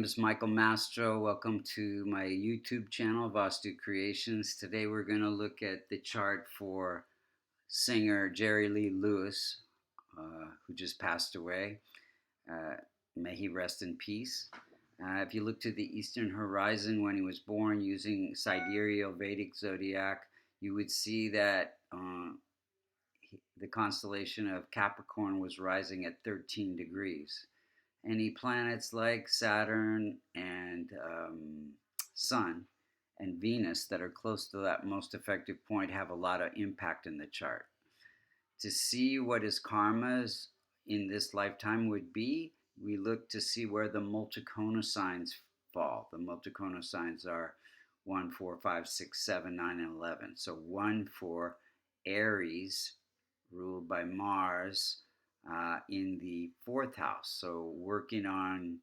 My name is Michael Mastro. Welcome to my YouTube channel, Vastu Creations. Today we're going to look at the chart for singer Jerry Lee Lewis, who just passed away. Uh, may he rest in peace. If you look to the eastern horizon when he was born using sidereal Vedic zodiac, you would see that the constellation of Capricorn was rising at 13 degrees. Any planets like Saturn and Sun and Venus that are close to that most effective point have a lot of impact in the chart. To see what his karmas in this lifetime would be, we look to see where the multicona signs fall. The multicona signs are 1, 4, 5, 6, 7, 9, and 11. So 1 for Aries, ruled by Mars, in the fourth house. So working on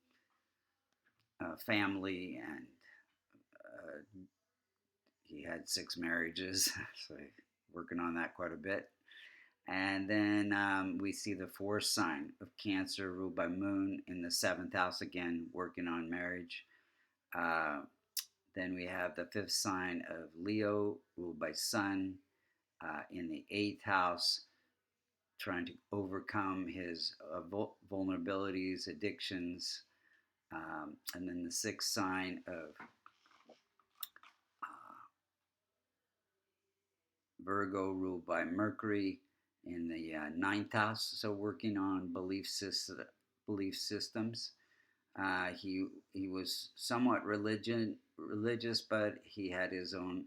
family, and he had 6 marriages, so working on that quite a bit. And then we see the fourth sign of Cancer, ruled by Moon, in the seventh house, again working on marriage. Then we have the fifth sign of Leo, ruled by Sun, in the eighth house, trying to overcome his vulnerabilities, addictions. And then the sixth sign of Virgo, ruled by Mercury, in the ninth house, so working on belief systems. He was somewhat religious, but he had his own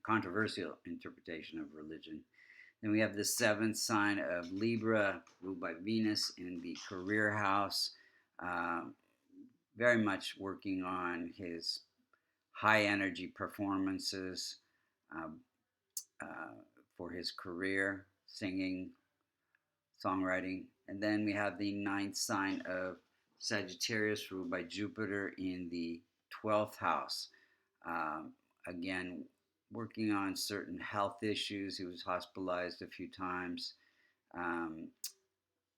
controversial interpretation of religion. Then we have the seventh sign of Libra, ruled by Venus, in the career house, very much working on his high energy performances for his career, singing, songwriting. And then we have the ninth sign of Sagittarius, ruled by Jupiter, in the 12th house. Again, working on certain health issues. He was hospitalized a few times. And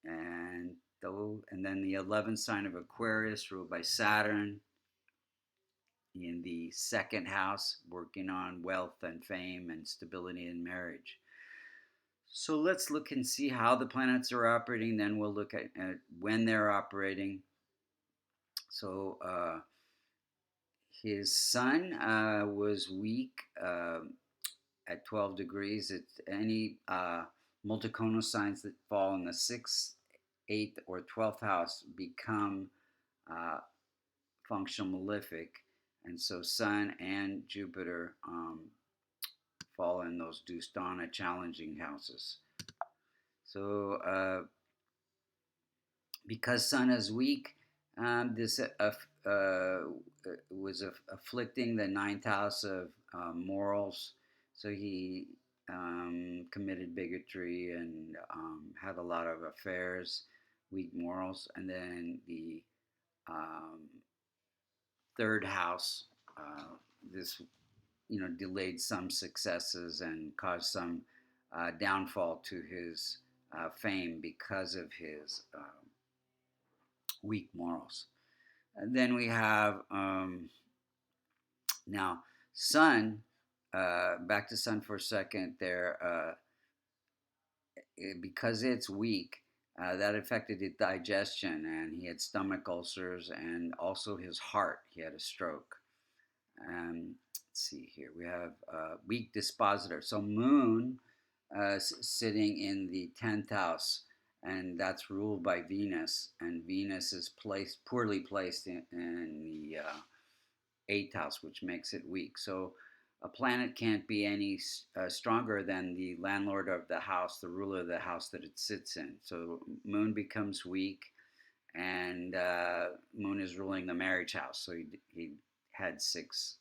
then the 11th sign of Aquarius, ruled by Saturn, in the second house, working on wealth and fame and stability in marriage. So let's look and see how the planets are operating. Then we'll look at when they're operating. So his sun was weak at 12 degrees. It's any multiconal signs that fall in the 6th, 8th, or 12th house become functional malefic. And so Sun and Jupiter fall in those Dustana challenging houses. So because Sun is weak, this was afflicting the ninth house of morals. So he committed bigotry and had a lot of affairs, weak morals. And then the third house, this delayed some successes and caused some downfall to his fame because of his weak morals. And then we have now Sun. Back to Sun for a second there. Because it's weak, that affected his digestion, and he had stomach ulcers, and also his heart. He had a stroke. Let's see here. We have weak dispositor. So Moon sitting in the 10th house, and that's ruled by Venus. And Venus is poorly placed in the 8th house, which makes it weak. So a planet can't be any stronger than the landlord of the house, the ruler of the house that it sits in. So Moon becomes weak, and Moon is ruling the marriage house. So he had 6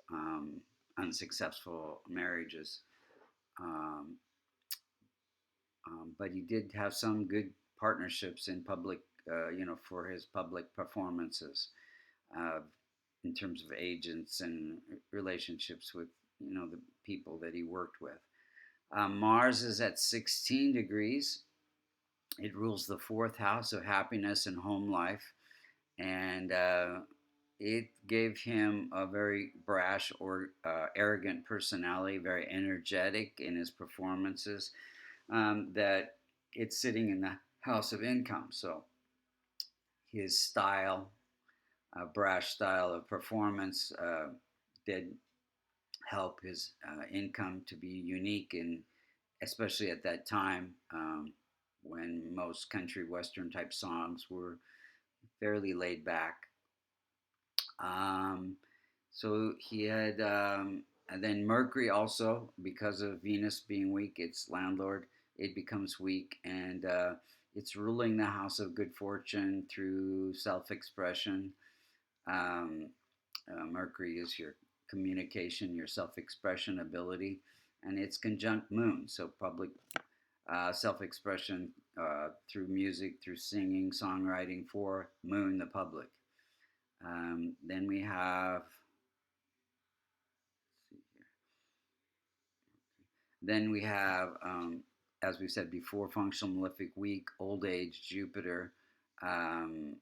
unsuccessful marriages. But he did have some good partnerships in public, for his public performances, in terms of agents and relationships with, the people that he worked with. Mars is at 16 degrees. It rules the 4th house of happiness and home life. and it gave him a very brash or arrogant personality, very energetic in his performances. That it's sitting in the house of income, so his style, brash style of performance, did help his income to be unique, and especially at that time, when most country western type songs were fairly laid back. Um, so he had, and then Mercury also, because of Venus being weak, its landlord, it becomes weak, and it's ruling the house of good fortune through self expression. Um, Mercury is your communication, your self expression ability, and it's conjunct Moon, so public self expression through music, through singing, songwriting for Moon, the public. Then we have Then we have, as we said before, functional malefic weak, old age, Jupiter, um,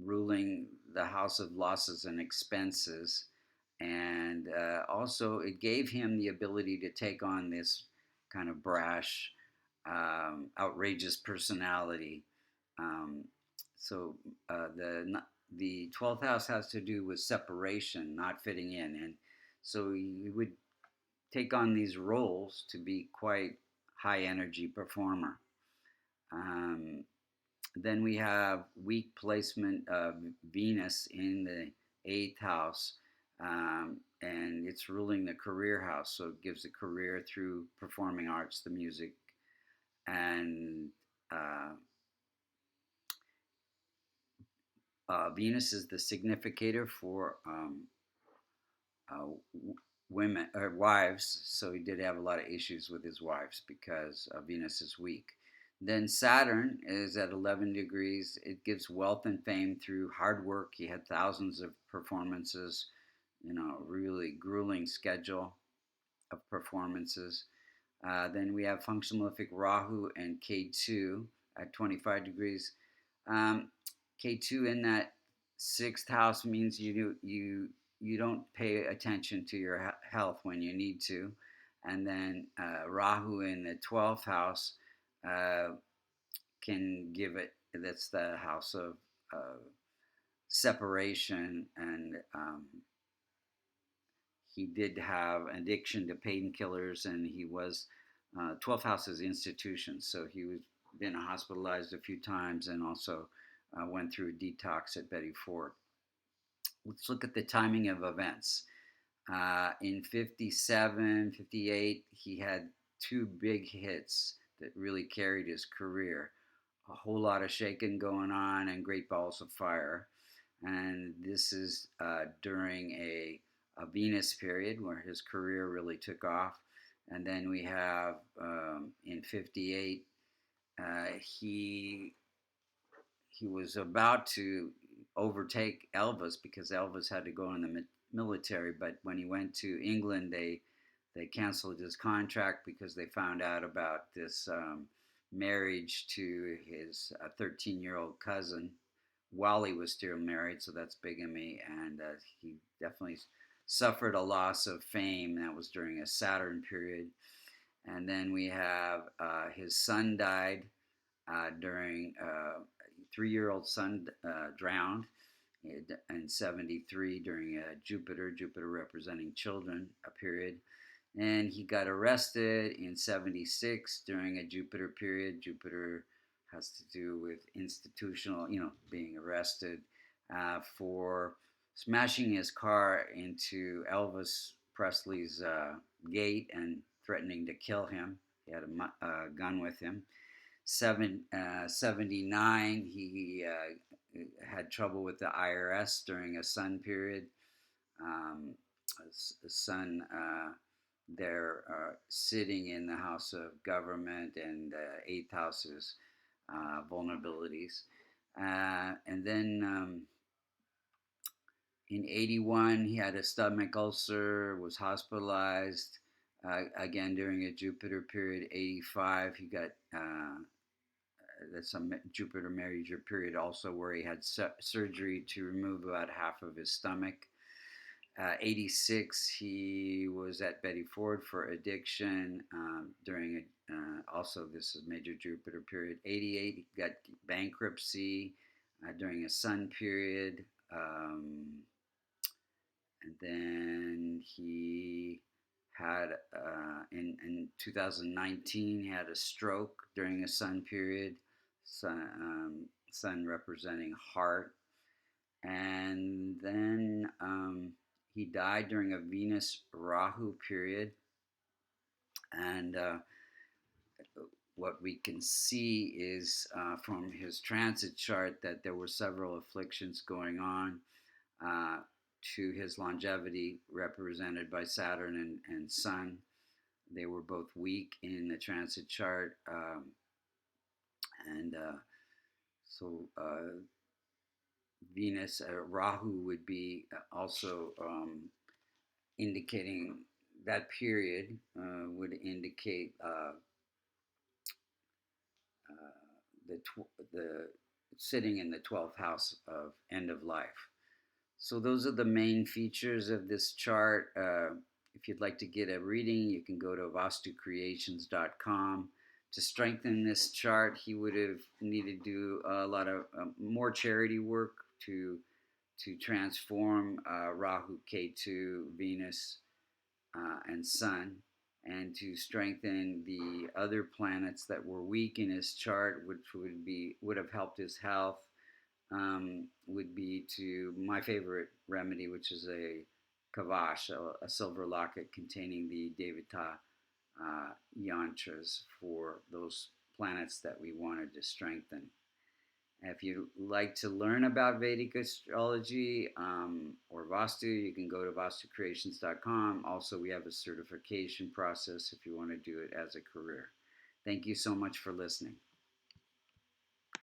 ruling the house of losses and expenses. And also, it gave him the ability to take on this kind of brash, outrageous personality. Um, so the 12th house has to do with separation, not fitting in. And so he would take on these roles to be quite high energy performer. Um, then we have weak placement of Venus in the eighth house, and it's ruling the career house, so it gives a career through performing arts, the music, and uh, Venus is the significator for uh, women or wives, so he did have a lot of issues with his wives because Venus is weak. Then Saturn is at 11 degrees. It gives wealth and fame through hard work. He had thousands of performances, really grueling schedule of performances. Then we have functional malefic Rahu and K2 at 25 degrees. Um, K2 in that sixth house means you don't pay attention to your health when you need to, and then Rahu in the 12th house uh, can give it. That's the house of separation, and he did have addiction to painkillers, and he was 12th house is institutions, so he was been hospitalized a few times, and also went through a detox at Betty Ford. Let's look at the timing of events. In 57, 58, he had two big hits that really carried his career. A whole lot of shaking going on and Great Balls of Fire. And this is during a Venus period where his career really took off. And then we have in 58, he was about to overtake Elvis because Elvis had to go in the military. But when he went to England, they canceled his contract because they found out about this marriage to his 13-year-old cousin while he was still married. So that's bigamy, and he definitely suffered a loss of fame. That was during a Saturn period. And then we have his son died during 3-year-old son drowned in 73 during a Jupiter representing children, a period. And he got arrested in 76 during a Jupiter period. Jupiter has to do with institutional, being arrested for smashing his car into Elvis Presley's gate and threatening to kill him. He had a gun with him. 79, he had trouble with the IRS during a Sun period. Sun, they're sitting in the House of Government, and the eighth house is vulnerabilities. And then in 81, he had a stomach ulcer, was hospitalized. Again, during a Jupiter period. 85, he got that's a Jupiter major period also, where he had surgery to remove about half of his stomach. 86, he was at Betty Ford for addiction during also this is major Jupiter period. 88, he got bankruptcy during a Sun period. And then he had in 2019 he had a stroke during a Sun period. Sun representing heart. And then he died during a Venus Rahu period. And what we can see is from his transit chart that there were several afflictions going on to his longevity, represented by Saturn and Sun. They were both weak in the transit chart. And so Venus, Rahu would be also indicating that period, would indicate the sitting in the 12th house of end of life. So those are the main features of this chart. If you'd like to get a reading, you can go to vastucreations.com. To strengthen this chart, he would have needed to do a lot of more charity work to transform Rahu, Ketu, Venus, and Sun, and to strengthen the other planets that were weak in his chart, which would have helped his health. Would be to my favorite remedy, which is a kavash, a silver locket containing the Devata yantras for those planets that we wanted to strengthen. If you'd like to learn about Vedic astrology or Vastu, you can go to vastucreations.com. Also, we have a certification process if you want to do it as a career. Thank you so much for listening.